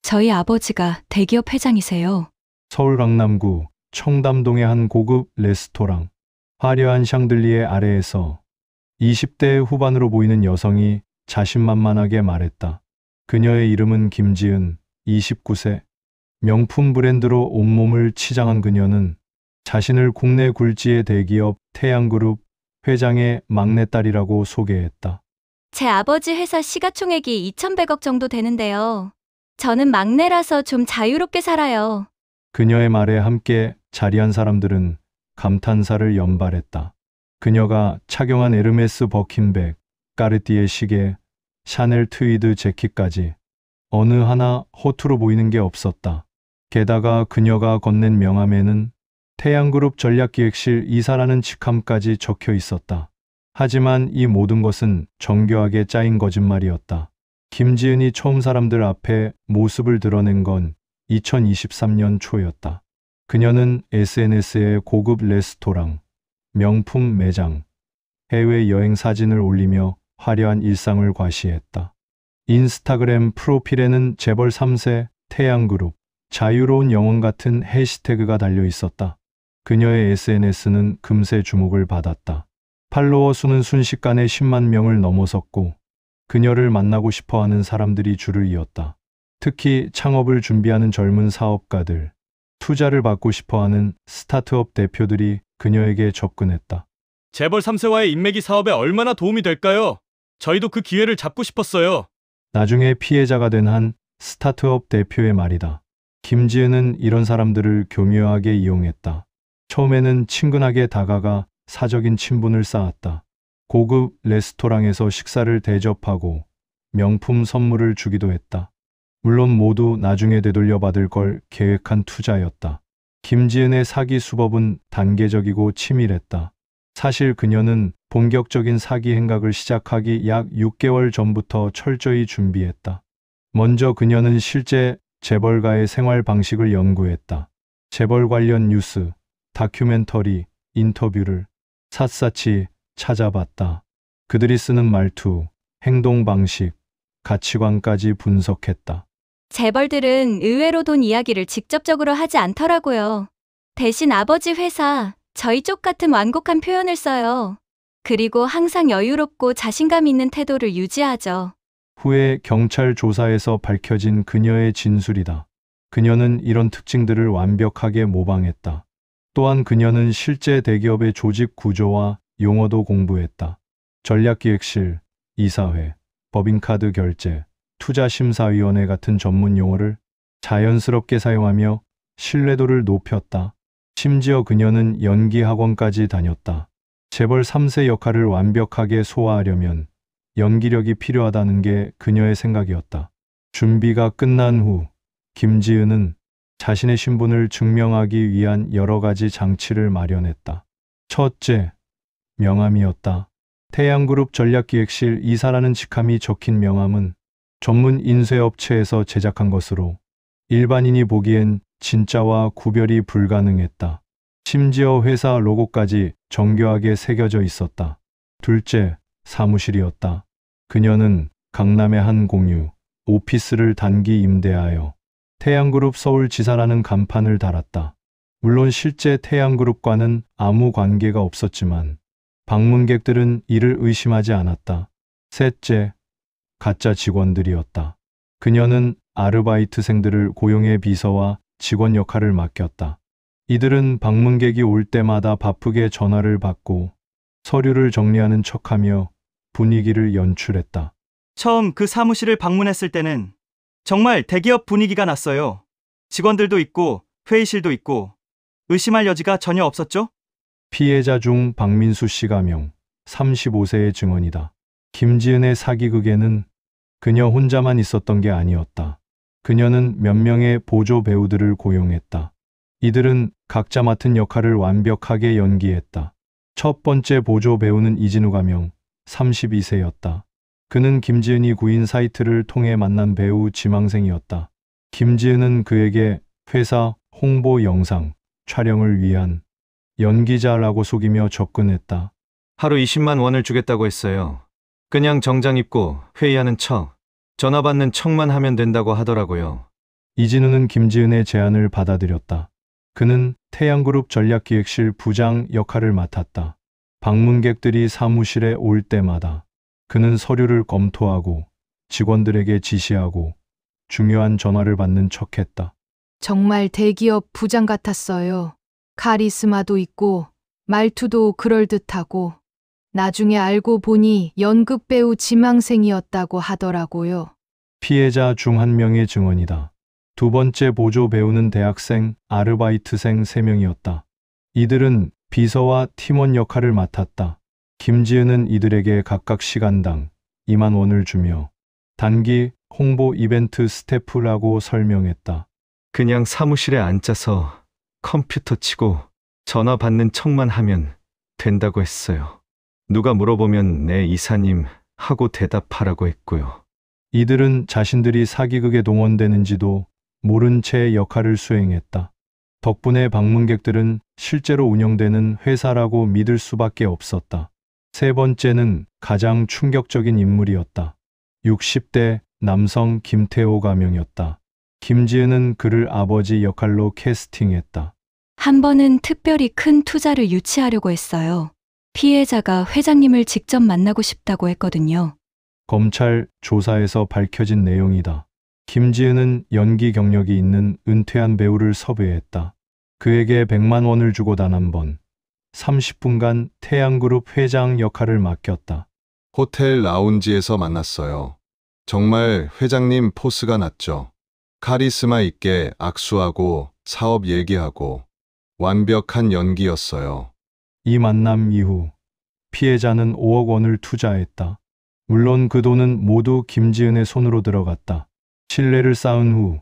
저희 아버지가 대기업 회장이세요. 서울 강남구 청담동의 한 고급 레스토랑. 화려한 샹들리에 아래에서 20대 후반으로 보이는 여성이 자신만만하게 말했다. 그녀의 이름은 김지은, 29세. 명품 브랜드로 온몸을 치장한 그녀는 자신을 국내 굴지의 대기업 태양그룹 회장의 막내딸이라고 소개했다. 제 아버지 회사 시가총액이 2,100억 정도 되는데요. 저는 막내라서 좀 자유롭게 살아요. 그녀의 말에 함께 자리한 사람들은 감탄사를 연발했다. 그녀가 착용한 에르메스 버킨백, 까르띠에 시계, 샤넬 트위드 재킷까지 어느 하나 허투루 보이는 게 없었다. 게다가 그녀가 건넨 명함에는 태양그룹 전략기획실 이사라는 직함까지 적혀 있었다. 하지만 이 모든 것은 정교하게 짜인 거짓말이었다. 김지은이 처음 사람들 앞에 모습을 드러낸 건 2023년 초였다. 그녀는 SNS에 고급 레스토랑, 명품 매장, 해외여행 사진을 올리며 화려한 일상을 과시했다. 인스타그램 프로필에는 재벌 3세, 태양그룹, 자유로운 영혼 같은 해시태그가 달려 있었다. 그녀의 SNS는 금세 주목을 받았다. 팔로워 수는 순식간에 10만 명을 넘어섰고 그녀를 만나고 싶어하는 사람들이 줄을 이었다. 특히 창업을 준비하는 젊은 사업가들, 투자를 받고 싶어하는 스타트업 대표들이 그녀에게 접근했다. 재벌 3세와의 인맥이 사업에 얼마나 도움이 될까요? 저희도 그 기회를 잡고 싶었어요. 나중에 피해자가 된 한 스타트업 대표의 말이다. 김지은은 이런 사람들을 교묘하게 이용했다. 처음에는 친근하게 다가가 사적인 친분을 쌓았다. 고급 레스토랑에서 식사를 대접하고 명품 선물을 주기도 했다. 물론 모두 나중에 되돌려 받을 걸 계획한 투자였다. 김지은의 사기 수법은 단계적이고 치밀했다. 사실 그녀는 본격적인 사기 행각을 시작하기 약 6개월 전부터 철저히 준비했다. 먼저 그녀는 실제 재벌가의 생활 방식을 연구했다. 재벌 관련 뉴스, 다큐멘터리, 인터뷰를 샅샅이 찾아봤다. 그들이 쓰는 말투, 행동 방식, 가치관까지 분석했다. 재벌들은 의외로 돈 이야기를 직접적으로 하지 않더라고요. 대신 아버지 회사, 저희 쪽 같은 완곡한 표현을 써요. 그리고 항상 여유롭고 자신감 있는 태도를 유지하죠. 후에 경찰 조사에서 밝혀진 그녀의 진술이다. 그녀는 이런 특징들을 완벽하게 모방했다. 또한 그녀는 실제 대기업의 조직 구조와 용어도 공부했다. 전략기획실, 이사회, 법인카드 결제, 투자심사위원회 같은 전문 용어를 자연스럽게 사용하며 신뢰도를 높였다. 심지어 그녀는 연기학원까지 다녔다. 재벌 3세 역할을 완벽하게 소화하려면 연기력이 필요하다는 게 그녀의 생각이었다. 준비가 끝난 후 김지은은 자신의 신분을 증명하기 위한 여러 가지 장치를 마련했다. 첫째, 명함이었다. 태양그룹 전략기획실 이사라는 직함이 적힌 명함은 전문 인쇄업체에서 제작한 것으로 일반인이 보기엔 진짜와 구별이 불가능했다. 심지어 회사 로고까지 정교하게 새겨져 있었다. 둘째, 사무실이었다. 그녀는 강남의 한 공유 오피스를 단기 임대하여 태양그룹 서울지사라는 간판을 달았다. 물론 실제 태양그룹과는 아무 관계가 없었지만 방문객들은 이를 의심하지 않았다. 셋째, 가짜 직원들이었다. 그녀는 아르바이트생들을 고용해 비서와 직원 역할을 맡겼다. 이들은 방문객이 올 때마다 바쁘게 전화를 받고 서류를 정리하는 척하며 분위기를 연출했다. 처음 그 사무실을 방문했을 때는 정말 대기업 분위기가 났어요. 직원들도 있고 회의실도 있고 의심할 여지가 전혀 없었죠? 피해자 중 박민수 씨가 명 35세의 증언이다. 김지은의 사기극에는 그녀 혼자만 있었던 게 아니었다. 그녀는 몇 명의 보조 배우들을 고용했다. 이들은 각자 맡은 역할을 완벽하게 연기했다. 첫 번째 보조 배우는 이진우 가명 32세였다. 그는 김지은이 구인 사이트를 통해 만난 배우 지망생이었다. 김지은은 그에게 회사 홍보 영상 촬영을 위한 연기자라고 속이며 접근했다. 하루 20만 원을 주겠다고 했어요. 그냥 정장 입고 회의하는 척, 전화 받는 척만 하면 된다고 하더라고요. 이진우는 김지은의 제안을 받아들였다. 그는 태양그룹 전략기획실 부장 역할을 맡았다. 방문객들이 사무실에 올 때마다 그는 서류를 검토하고 직원들에게 지시하고 중요한 전화를 받는 척했다. 정말 대기업 부장 같았어요. 카리스마도 있고 말투도 그럴듯하고 나중에 알고 보니 연극 배우 지망생이었다고 하더라고요. 피해자 중 한 명의 증언이다. 두 번째 보조 배우는 대학생, 아르바이트생 3명이었다. 이들은 비서와 팀원 역할을 맡았다. 김지은은 이들에게 각각 시간당 2만 원을 주며 단기 홍보 이벤트 스태프라고 설명했다. 그냥 사무실에 앉아서 컴퓨터 치고 전화 받는 척만 하면 된다고 했어요. 누가 물어보면 네 이사님 하고 대답하라고 했고요. 이들은 자신들이 사기극에 동원되는지도 모른 채 역할을 수행했다. 덕분에 방문객들은 실제로 운영되는 회사라고 믿을 수밖에 없었다. 세 번째는 가장 충격적인 인물이었다. 60대 남성 김태호 가명이었다. 김지은은 그를 아버지 역할로 캐스팅했다. 한 번은 특별히 큰 투자를 유치하려고 했어요. 피해자가 회장님을 직접 만나고 싶다고 했거든요. 검찰 조사에서 밝혀진 내용이다. 김지은은 연기 경력이 있는 은퇴한 배우를 섭외했다. 그에게 100만 원을 주고 단 한 번 30분간 태양그룹 회장 역할을 맡겼다. 호텔 라운지에서 만났어요. 정말 회장님 포스가 났죠. 카리스마 있게 악수하고 사업 얘기하고 완벽한 연기였어요. 이 만남 이후 피해자는 5억 원을 투자했다. 물론 그 돈은 모두 김지은의 손으로 들어갔다. 신뢰를 쌓은 후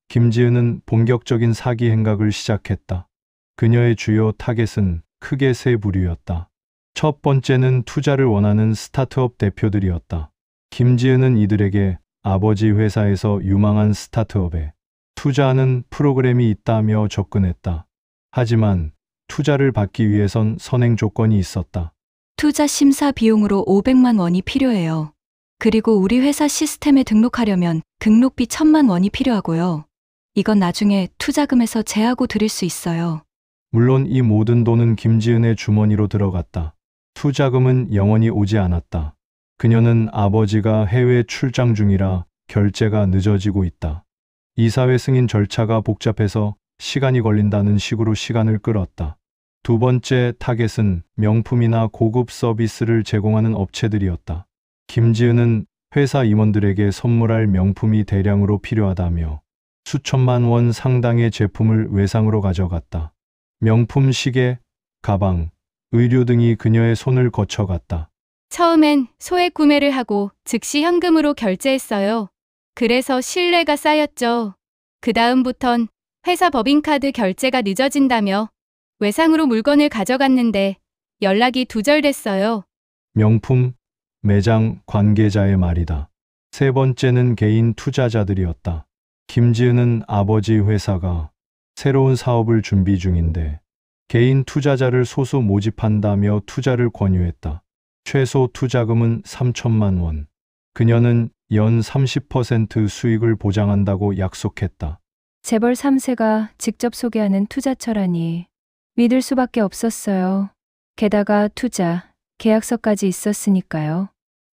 김지은은 본격적인 사기 행각을 시작했다. 그녀의 주요 타겟은 크게 세 부류였다. 첫 번째는 투자를 원하는 스타트업 대표들이었다. 김지은은 이들에게 아버지 회사에서 유망한 스타트업에 투자하는 프로그램이 있다며 접근했다. 하지만 투자를 받기 위해선 선행 조건이 있었다. 투자 심사 비용으로 500만 원이 필요해요. 그리고 우리 회사 시스템에 등록하려면 등록비 1,000만 원이 필요하고요. 이건 나중에 투자금에서 제하고 드릴 수 있어요. 물론 이 모든 돈은 김지은의 주머니로 들어갔다. 투자금은 영원히 오지 않았다. 그녀는 아버지가 해외 출장 중이라 결제가 늦어지고 있다. 이사회 승인 절차가 복잡해서 시간이 걸린다는 식으로 시간을 끌었다. 두 번째 타겟은 명품이나 고급 서비스를 제공하는 업체들이었다. 김지은은 회사 임원들에게 선물할 명품이 대량으로 필요하다며 수천만 원 상당의 제품을 외상으로 가져갔다. 명품 시계, 가방, 의류 등이 그녀의 손을 거쳐갔다. 처음엔 소액 구매를 하고 즉시 현금으로 결제했어요. 그래서 신뢰가 쌓였죠. 그 다음부턴 회사 법인카드 결제가 늦어진다며 외상으로 물건을 가져갔는데 연락이 두절됐어요. 명품, 매장 관계자의 말이다. 세 번째는 개인 투자자들이었다. 김지은은 아버지 회사가 새로운 사업을 준비 중인데 개인 투자자를 소수 모집한다며 투자를 권유했다. 최소 투자금은 3천만 원. 그녀는 연 30% 수익을 보장한다고 약속했다. 재벌 3세가 직접 소개하는 투자처라니 믿을 수밖에 없었어요. 게다가 투자, 계약서까지 있었으니까요.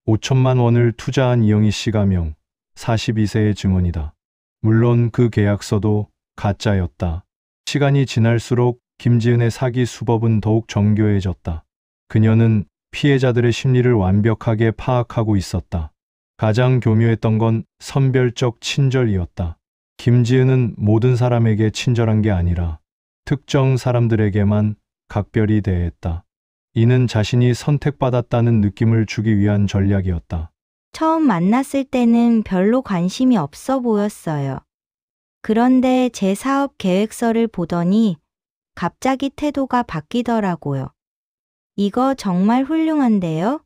5천만 원을 투자한 이영희 씨가명 42세의 증언이다. 물론 그 계약서도 가짜였다. 시간이 지날수록 김지은의 사기 수법은 더욱 정교해졌다. 그녀는 피해자들의 심리를 완벽하게 파악하고 있었다. 가장 교묘했던 건 선별적 친절이었다. 김지은은 모든 사람에게 친절한 게 아니라 특정 사람들에게만 각별히 대했다. 이는 자신이 선택받았다는 느낌을 주기 위한 전략이었다. 처음 만났을 때는 별로 관심이 없어 보였어요. 그런데 제 사업 계획서를 보더니 갑자기 태도가 바뀌더라고요. 이거 정말 훌륭한데요?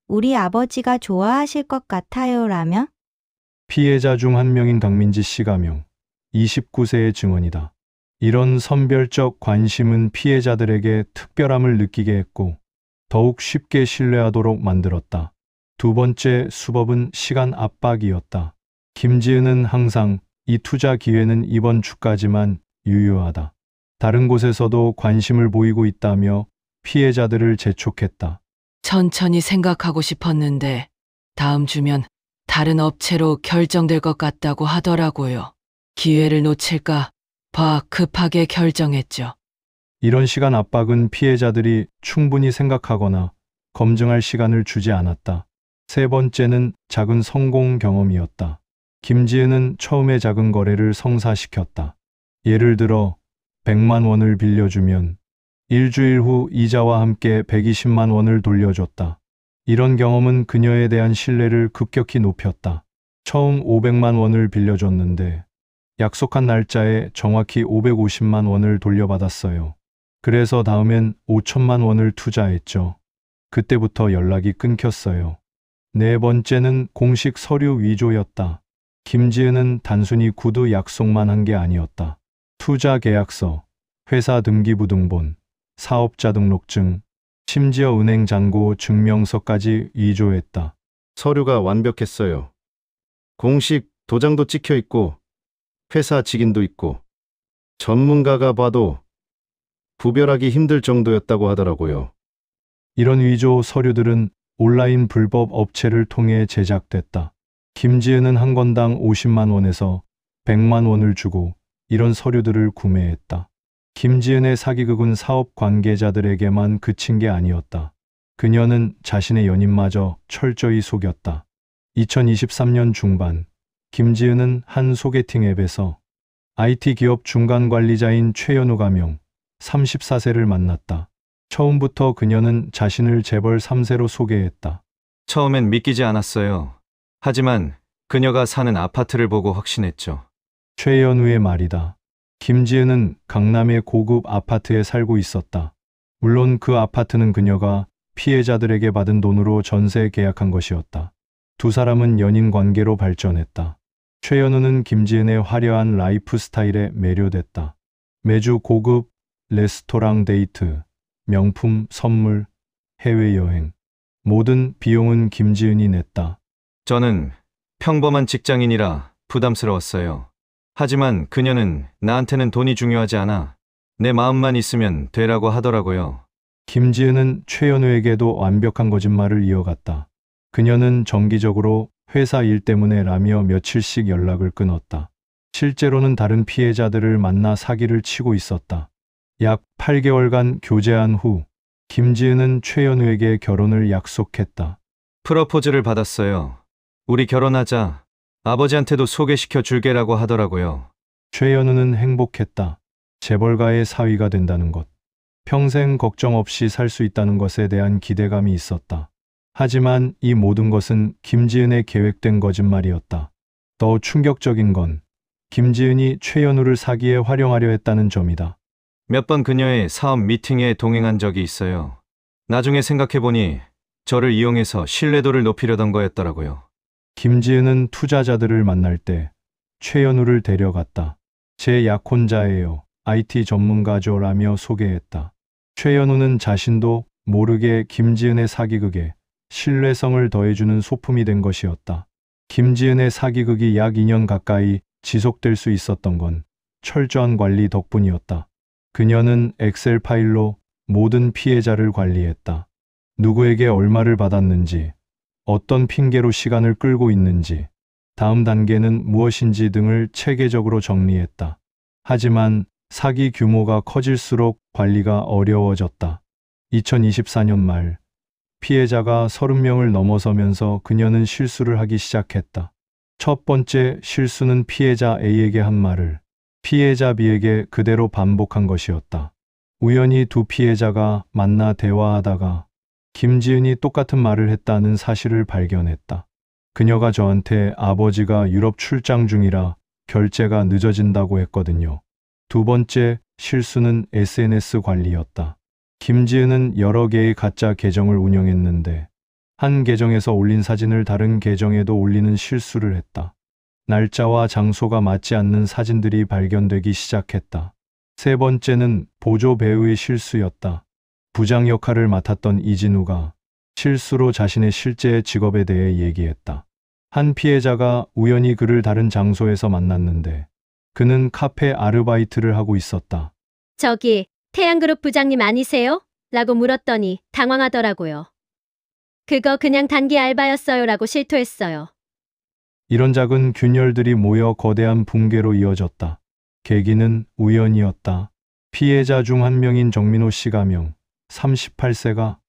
우리 아버지가 좋아하실 것 같아요 라며? 피해자 중 한 명인 강민지 씨가명 29세의 증언이다. 이런 선별적 관심은 피해자들에게 특별함을 느끼게 했고 더욱 쉽게 신뢰하도록 만들었다. 두 번째 수법은 시간 압박이었다. 김지은은 항상 이 투자 기회는 이번 주까지만 유효하다. 다른 곳에서도 관심을 보이고 있다며 피해자들을 재촉했다. 천천히 생각하고 싶었는데 다음 주면 다른 업체로 결정될 것 같다고 하더라고요. 기회를 놓칠까 봐 급하게 결정했죠. 이런 시간 압박은 피해자들이 충분히 생각하거나 검증할 시간을 주지 않았다. 세 번째는 작은 성공 경험이었다. 김지은은 처음에 작은 거래를 성사시켰다. 예를 들어 100만 원을 빌려주면 일주일 후 이자와 함께 120만 원을 돌려줬다. 이런 경험은 그녀에 대한 신뢰를 급격히 높였다. 처음 500만 원을 빌려줬는데 약속한 날짜에 정확히 550만 원을 돌려받았어요. 그래서 다음엔 5천만 원을 투자했죠. 그때부터 연락이 끊겼어요. 네 번째는 공식 서류 위조였다. 김지은은 단순히 구두 약속만 한 게 아니었다. 투자 계약서, 회사 등기부등본, 사업자 등록증, 심지어 은행 잔고 증명서까지 위조했다. 서류가 완벽했어요. 공식 도장도 찍혀 있고 회사 직인도 있고 전문가가 봐도 구별하기 힘들 정도였다고 하더라고요. 이런 위조 서류들은 온라인 불법 업체를 통해 제작됐다. 김지은은 한 건당 50만 원에서 100만 원을 주고 이런 서류들을 구매했다. 김지은의 사기극은 사업 관계자들에게만 그친 게 아니었다. 그녀는 자신의 연인마저 철저히 속였다. 2023년 중반, 김지은은 한 소개팅 앱에서 IT 기업 중간 관리자인 최연우 가명 34세를 만났다. 처음부터 그녀는 자신을 재벌 3세로 소개했다. 처음엔 믿기지 않았어요. 하지만 그녀가 사는 아파트를 보고 확신했죠. 최연우의 말이다. 김지은은 강남의 고급 아파트에 살고 있었다. 물론 그 아파트는 그녀가 피해자들에게 받은 돈으로 전세 계약한 것이었다. 두 사람은 연인 관계로 발전했다. 최연우는 김지은의 화려한 라이프 스타일에 매료됐다. 매주 고급 레스토랑 데이트, 명품 선물, 해외여행. 모든 비용은 김지은이 냈다. 저는 평범한 직장인이라 부담스러웠어요. 하지만 그녀는 나한테는 돈이 중요하지 않아. 내 마음만 있으면 되라고 하더라고요. 김지은은 최연우에게도 완벽한 거짓말을 이어갔다. 그녀는 정기적으로 회사 일 때문에 라며 며칠씩 연락을 끊었다. 실제로는 다른 피해자들을 만나 사기를 치고 있었다. 약 8개월간 교제한 후 김지은은 최연우에게 결혼을 약속했다. 프러포즈를 받았어요. 우리 결혼하자. 아버지한테도 소개시켜 줄게라고 하더라고요. 최연우는 행복했다. 재벌가의 사위가 된다는 것. 평생 걱정 없이 살 수 있다는 것에 대한 기대감이 있었다. 하지만 이 모든 것은 김지은의 계획된 거짓말이었다. 더 충격적인 건 김지은이 최연우를 사기에 활용하려 했다는 점이다. 몇 번 그녀의 사업 미팅에 동행한 적이 있어요. 나중에 생각해보니 저를 이용해서 신뢰도를 높이려던 거였더라고요. 김지은은 투자자들을 만날 때 최연우를 데려갔다. 제 약혼자예요. IT 전문가죠라며 소개했다. 최연우는 자신도 모르게 김지은의 사기극에 신뢰성을 더해주는 소품이 된 것이었다. 김지은의 사기극이 약 2년 가까이 지속될 수 있었던 건 철저한 관리 덕분이었다. 그녀는 엑셀 파일로 모든 피해자를 관리했다. 누구에게 얼마를 받았는지, 어떤 핑계로 시간을 끌고 있는지, 다음 단계는 무엇인지 등을 체계적으로 정리했다. 하지만 사기 규모가 커질수록 관리가 어려워졌다. 2024년 말, 피해자가 30명을 넘어서면서 그녀는 실수를 하기 시작했다. 첫 번째 실수는 피해자 A에게 한 말을 피해자 B에게 그대로 반복한 것이었다. 우연히 두 피해자가 만나 대화하다가 김지은이 똑같은 말을 했다는 사실을 발견했다. 그녀가 저한테 아버지가 유럽 출장 중이라 결제가 늦어진다고 했거든요. 두 번째 실수는 SNS 관리였다. 김지은은 여러 개의 가짜 계정을 운영했는데 한 계정에서 올린 사진을 다른 계정에도 올리는 실수를 했다. 날짜와 장소가 맞지 않는 사진들이 발견되기 시작했다. 세 번째는 보조 배우의 실수였다. 부장 역할을 맡았던 이진우가 실수로 자신의 실제 직업에 대해 얘기했다. 한 피해자가 우연히 그를 다른 장소에서 만났는데 그는 카페 아르바이트를 하고 있었다. 저기, 태양그룹 부장님 아니세요? 라고 물었더니 당황하더라고요. 그거 그냥 단기 알바였어요 라고 실토했어요. 이런 작은 균열들이 모여 거대한 붕괴로 이어졌다. 계기는 우연이었다. 피해자 중 한 명인 정민호 씨 가명 38세가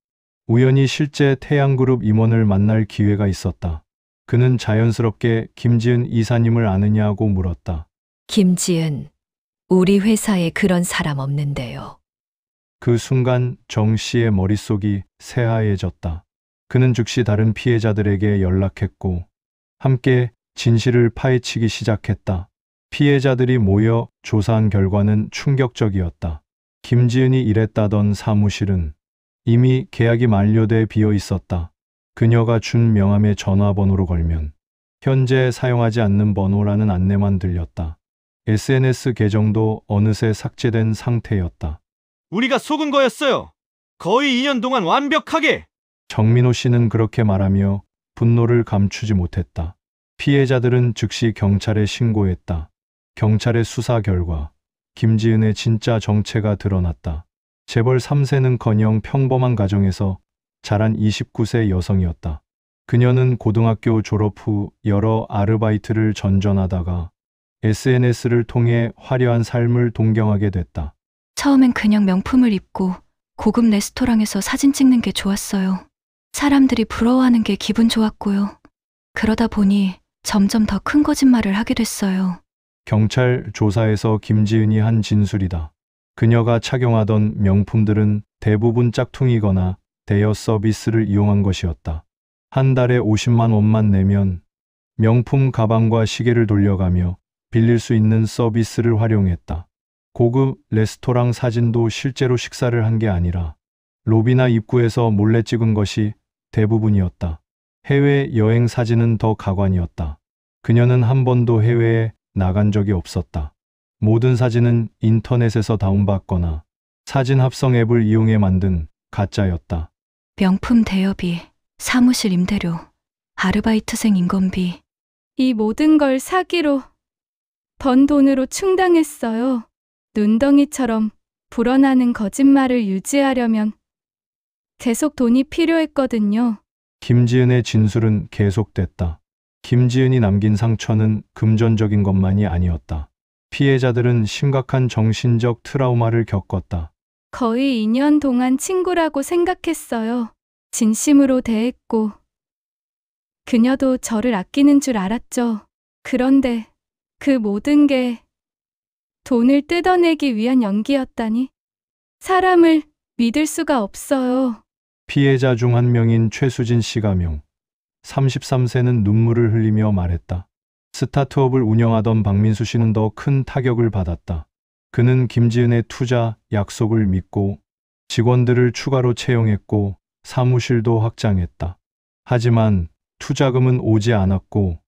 우연히 실제 태양그룹 임원을 만날 기회가 있었다. 그는 자연스럽게 김지은 이사님을 아느냐고 물었다. 김지은, 우리 회사에 그런 사람 없는데요. 그 순간 정 씨의 머릿속이 새하얘졌다. 그는 즉시 다른 피해자들에게 연락했고 함께 진실을 파헤치기 시작했다. 피해자들이 모여 조사한 결과는 충격적이었다. 김지은이 일했다던 사무실은 이미 계약이 만료돼 비어 있었다. 그녀가 준 명함의 전화번호로 걸면 현재 사용하지 않는 번호라는 안내만 들렸다. SNS 계정도 어느새 삭제된 상태였다. 우리가 속은 거였어요. 거의 2년 동안 완벽하게. 정민호 씨는 그렇게 말하며 분노를 감추지 못했다. 피해자들은 즉시 경찰에 신고했다. 경찰의 수사 결과 김지은의 진짜 정체가 드러났다. 재벌 3세는커녕 평범한 가정에서 자란 29세 여성이었다. 그녀는 고등학교 졸업 후 여러 아르바이트를 전전하다가 SNS를 통해 화려한 삶을 동경하게 됐다. 처음엔 그냥 명품을 입고 고급 레스토랑에서 사진 찍는 게 좋았어요. 사람들이 부러워하는 게 기분 좋았고요. 그러다 보니 점점 더 큰 거짓말을 하게 됐어요. 경찰 조사에서 김지은이 한 진술이다. 그녀가 착용하던 명품들은 대부분 짝퉁이거나 대여 서비스를 이용한 것이었다. 한 달에 50만 원만 내면 명품 가방과 시계를 돌려가며 빌릴 수 있는 서비스를 활용했다. 고급 레스토랑 사진도 실제로 식사를 한 게 아니라 로비나 입구에서 몰래 찍은 것이 대부분이었다. 해외 여행 사진은 더 가관이었다. 그녀는 한 번도 해외에 나간 적이 없었다. 모든 사진은 인터넷에서 다운받거나 사진 합성 앱을 이용해 만든 가짜였다. 명품 대여비, 사무실 임대료, 아르바이트생 인건비. 이 모든 걸 사기로 번 돈으로 충당했어요. 눈덩이처럼 불어나는 거짓말을 유지하려면 계속 돈이 필요했거든요. 김지은의 진술은 계속됐다. 김지은이 남긴 상처는 금전적인 것만이 아니었다. 피해자들은 심각한 정신적 트라우마를 겪었다. 거의 2년 동안 친구라고 생각했어요. 진심으로 대했고 그녀도 저를 아끼는 줄 알았죠. 그런데 그 모든 게 돈을 뜯어내기 위한 연기였다니. 사람을 믿을 수가 없어요. 피해자 중 한 명인 최수진 씨 가명 33세는 눈물을 흘리며 말했다. 스타트업을 운영하던 박민수 씨는 더 큰 타격을 받았다. 그는 김지은의 투자 약속을 믿고 직원들을 추가로 채용했고 사무실도 확장했다. 하지만 투자금은 오지 않았고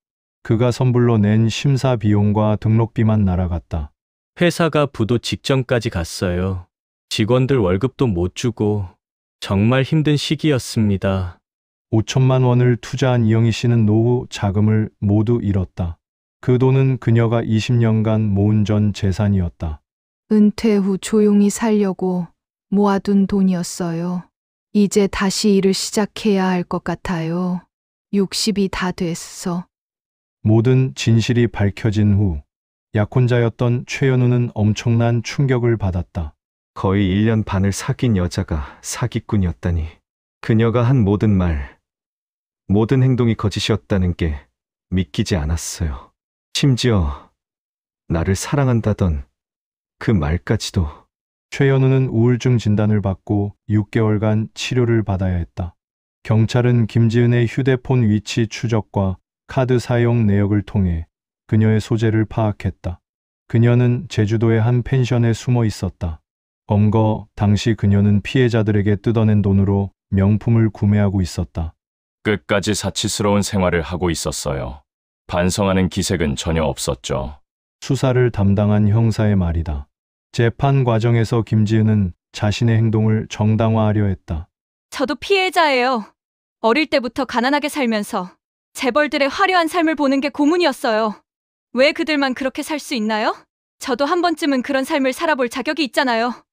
그가 선불로 낸 심사 비용과 등록비만 날아갔다. 회사가 부도 직전까지 갔어요. 직원들 월급도 못 주고 정말 힘든 시기였습니다. 5천만 원을 투자한 이영희 씨는 노후 자금을 모두 잃었다. 그 돈은 그녀가 20년간 모은 전 재산이었다. 은퇴 후 조용히 살려고 모아둔 돈이었어요. 이제 다시 일을 시작해야 할 것 같아요. 60이 다 됐어. 모든 진실이 밝혀진 후 약혼자였던 최연우는 엄청난 충격을 받았다. 거의 1년 반을 사귄 여자가 사기꾼이었다니. 그녀가 한 모든 말, 모든 행동이 거짓이었다는 게 믿기지 않았어요. 심지어 나를 사랑한다던 그 말까지도. 최연우는 우울증 진단을 받고 6개월간 치료를 받아야 했다. 경찰은 김지은의 휴대폰 위치 추적과 카드 사용 내역을 통해 그녀의 소재를 파악했다. 그녀는 제주도의 한 펜션에 숨어 있었다. 검거 당시 그녀는 피해자들에게 뜯어낸 돈으로 명품을 구매하고 있었다. 끝까지 사치스러운 생활을 하고 있었어요. 반성하는 기색은 전혀 없었죠. 수사를 담당한 형사의 말이다. 재판 과정에서 김지은은 자신의 행동을 정당화하려 했다. 저도 피해자예요. 어릴 때부터 가난하게 살면서 재벌들의 화려한 삶을 보는 게 고문이었어요. 왜 그들만 그렇게 살 수 있나요? 저도 한 번쯤은 그런 삶을 살아볼 자격이 있잖아요.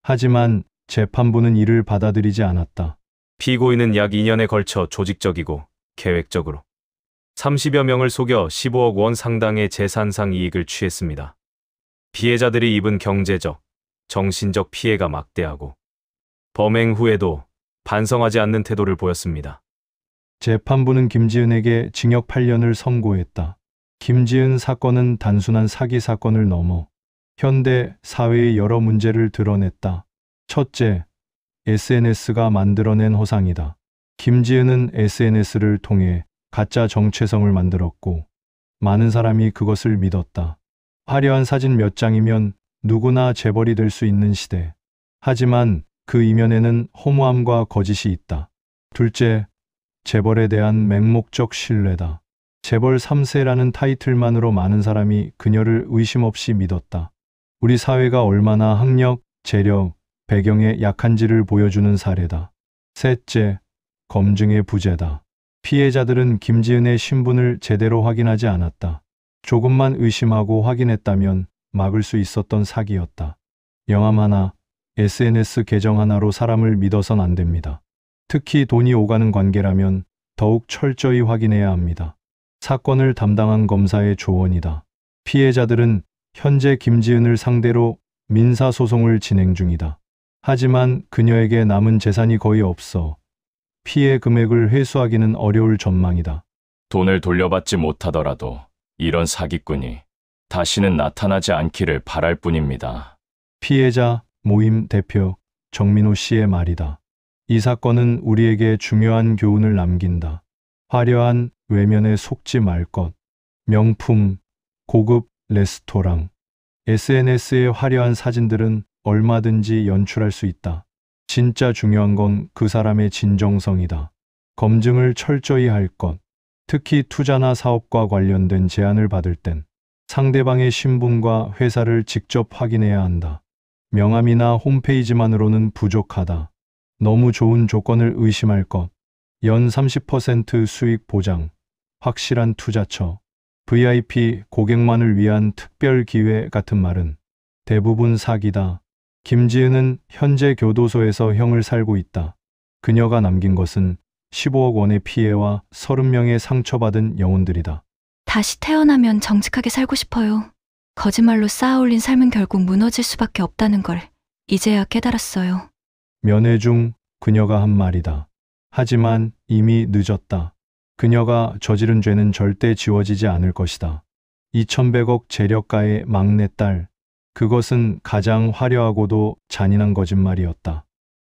하지만 재판부는 이를 받아들이지 않았다. 피고인은 약 2년에 걸쳐 조직적이고 계획적으로 30여 명을 속여 15억 원 상당의 재산상 이익을 취했습니다. 피해자들이 입은 경제적, 정신적 피해가 막대하고 범행 후에도 반성하지 않는 태도를 보였습니다. 재판부는 김지은에게 징역 8년을 선고했다. 김지은 사건은 단순한 사기 사건을 넘어 현대 사회의 여러 문제를 드러냈다. 첫째, SNS가 만들어낸 허상이다. 김지은은 SNS를 통해 가짜 정체성을 만들었고 많은 사람이 그것을 믿었다. 화려한 사진 몇 장이면 누구나 재벌이 될 수 있는 시대. 하지만 그 이면에는 허무함과 거짓이 있다. 둘째, 재벌에 대한 맹목적 신뢰다. 재벌 3세라는 타이틀만으로 많은 사람이 그녀를 의심 없이 믿었다. 우리 사회가 얼마나 학력, 재력, 배경에 약한지를 보여주는 사례다. 셋째, 검증의 부재다. 피해자들은 김지은의 신분을 제대로 확인하지 않았다. 조금만 의심하고 확인했다면 막을 수 있었던 사기였다. 영함 하나, SNS 계정 하나로 사람을 믿어선 안 됩니다. 특히 돈이 오가는 관계라면 더욱 철저히 확인해야 합니다. 사건을 담당한 검사의 조언이다. 피해자들은 현재 김지은을 상대로 민사소송을 진행 중이다. 하지만 그녀에게 남은 재산이 거의 없어 피해 금액을 회수하기는 어려울 전망이다. 돈을 돌려받지 못하더라도 이런 사기꾼이 다시는 나타나지 않기를 바랄 뿐입니다. 피해자 모임 대표 정민호 씨의 말이다. 이 사건은 우리에게 중요한 교훈을 남긴다. 화려한 외면에 속지 말 것. 명품, 고급 레스토랑. SNS의 화려한 사진들은 얼마든지 연출할 수 있다. 진짜 중요한 건 그 사람의 진정성이다. 검증을 철저히 할 것. 특히 투자나 사업과 관련된 제안을 받을 땐 상대방의 신분과 회사를 직접 확인해야 한다. 명함이나 홈페이지만으로는 부족하다. 너무 좋은 조건을 의심할 것. 연 30% 수익 보장. 확실한 투자처. VIP 고객만을 위한 특별 기회 같은 말은 대부분 사기다. 김지은은 현재 교도소에서 형을 살고 있다. 그녀가 남긴 것은 15억 원의 피해와 30명의 상처받은 영혼들이다. 다시 태어나면 정직하게 살고 싶어요. 거짓말로 쌓아올린 삶은 결국 무너질 수밖에 없다는 걸 이제야 깨달았어요. 면회 중 그녀가 한 말이다. 하지만 이미 늦었다. 그녀가 저지른 죄는 절대 지워지지 않을 것이다. 2100억 재력가의 막내딸. 그것은 가장 화려하고도 잔인한 거짓말이었다.